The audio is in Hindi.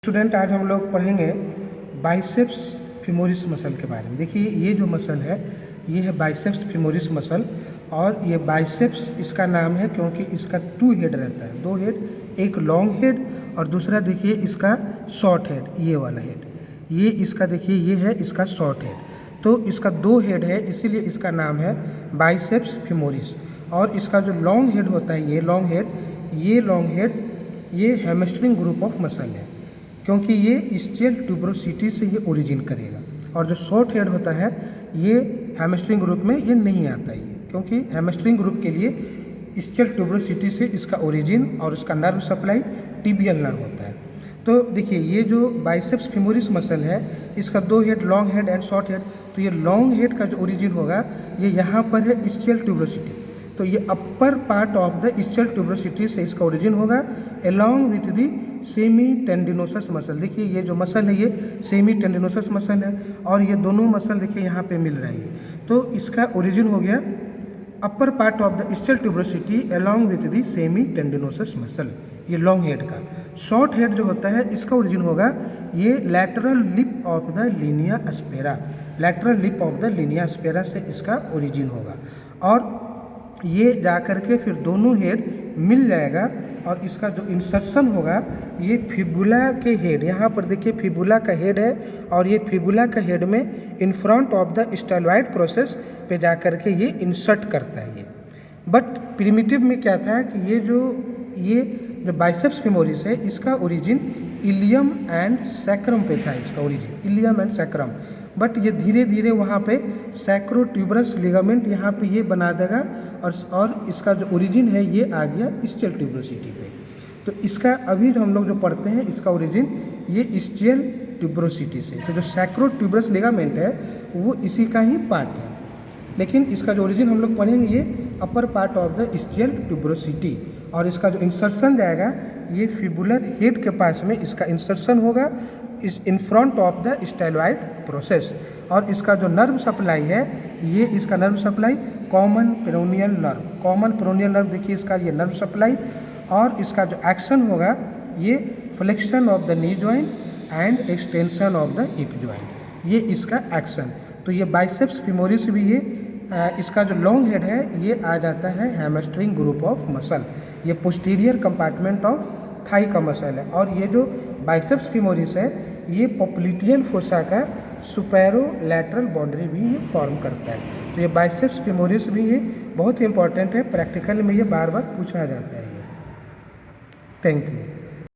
स्टूडेंट, आज हम लोग पढ़ेंगे बाइसेप्स फीमोरिस मसल के बारे में। देखिए, ये जो मसल है ये है बाइसेप्स फीमोरिस मसल। और ये बाइसेप्स इसका नाम है क्योंकि इसका 2 हेड रहता है, 2 हेड, एक लॉन्ग हेड और दूसरा देखिए इसका शॉर्ट हेड, ये वाला हेड, ये इसका देखिए ये है इसका शॉर्ट हेड। तो इसका 2 हेड है, इसीलिए इसका नाम है बाइसेप्स फीमोरिस। और इसका जो लॉन्ग हेड होता है, ये लॉन्ग हेड ये हैमस्ट्रिंग ग्रुप ऑफ मसल है, क्योंकि ये स्टियल ट्यूबरोसिटी से ये ओरिजिन करेगा। और जो शॉर्ट हेड होता है ये हैमस्ट्रिंग ग्रुप में ये नहीं आता है, क्योंकि हैमस्ट्रिंग ग्रुप के लिए स्टियल ट्यूबरोसिटी से इसका ओरिजिन और उसका नर्व सप्लाई टिबियल नर्व होता है। तो देखिए, ये जो बाइसेप्स फीमोरिस मसल है इसका 2 head, long head and short head. तो ये लॉन्ग हेड का जो ओरिजिन होगा ये यहाँ पर है स्टियल ट्यूबरोसिटी। तो ये upper part of the ischial tuberosity से इसका ओरिजिन होगा along with the semitendinosus muscle. देखिए, ये जो मसल है ये सेमी टेंडिनोसस मसल है और ये दोनों मसल देखिए यहाँ पे मिल रही है। तो इसका ओरिजिन हो गया upper part of the ischial tuberosity along with the semitendinosus muscle, ये लॉन्ग हेड का। शॉर्ट हेड जो होता है इसका ओरिजिन होगा ये lateral lip of the linea aspera, lateral lip of the linea aspera से इसका ओरिजिन होगा। और ये जा कर के फिर दोनों हेड मिल जाएगा और इसका जो इंसर्शन होगा ये फिबुला के हेड, यहाँ पर देखिए फिबुला का हेड है और ये फिबुला का हेड में in front of the styloid process पे जा कर के ये इंसर्ट करता है ये। बट प्रिमिटिव में क्या था कि ये जो बाइसेप्स फीमोरिस है इसका ओरिजिन इलियम एंड सैक्रम पे था, इसका origin ilium and sacrum. But ये धीरे धीरे वहाँ पे सैक्रोट्यूबरस लिगामेंट यहाँ पे ये बना देगा और इसका जो ओरिजिन है ये आ गया स्टियल ट्यूबरोसिटी पे। तो इसका अभी हम लोग जो पढ़ते हैं इसका ओरिजिन ये स्टियल ट्यूबरोसिटी से। तो जो सैक्रोट्यूबरस लिगामेंट है वो इसी का ही पार्ट है, लेकिन इसका जो ओरिजिन हम लोग पढ़ेंगे ये upper part of the ischial tuberosity. और इसका जो इंसर्शन जाएगा ये फिबुलर हेड के पास में इसका इंसर्शन होगा इस in front of the styloid process. और इसका जो नर्व सप्लाई है ये इसका nerve supply common peroneal nerve, common peroneal nerve देखिए इसका ये नर्व सप्लाई। और इसका जो एक्शन होगा ये flexion of the knee joint and extension of the hip joint, ये इसका एक्शन। तो ये बाइसेप्स फीमोरिस भी ये इसका जो लॉन्ग हेड है ये आ जाता है हैमस्ट्रिंग ग्रुप ऑफ मसल, ये पोस्टीरियर कंपार्टमेंट ऑफ थाई का मसल है। और ये जो बाइसेप्स फीमोरिस है ये पोप्लिटियल फोसा का सुपेरो लैटरल बाउंड्री भी ये फॉर्म करता है। तो ये बाइसेप्स फीमोरिस भी ये बहुत ही इंपॉर्टेंट है, प्रैक्टिकल में ये बार बार पूछा जाता है ये। Thank you.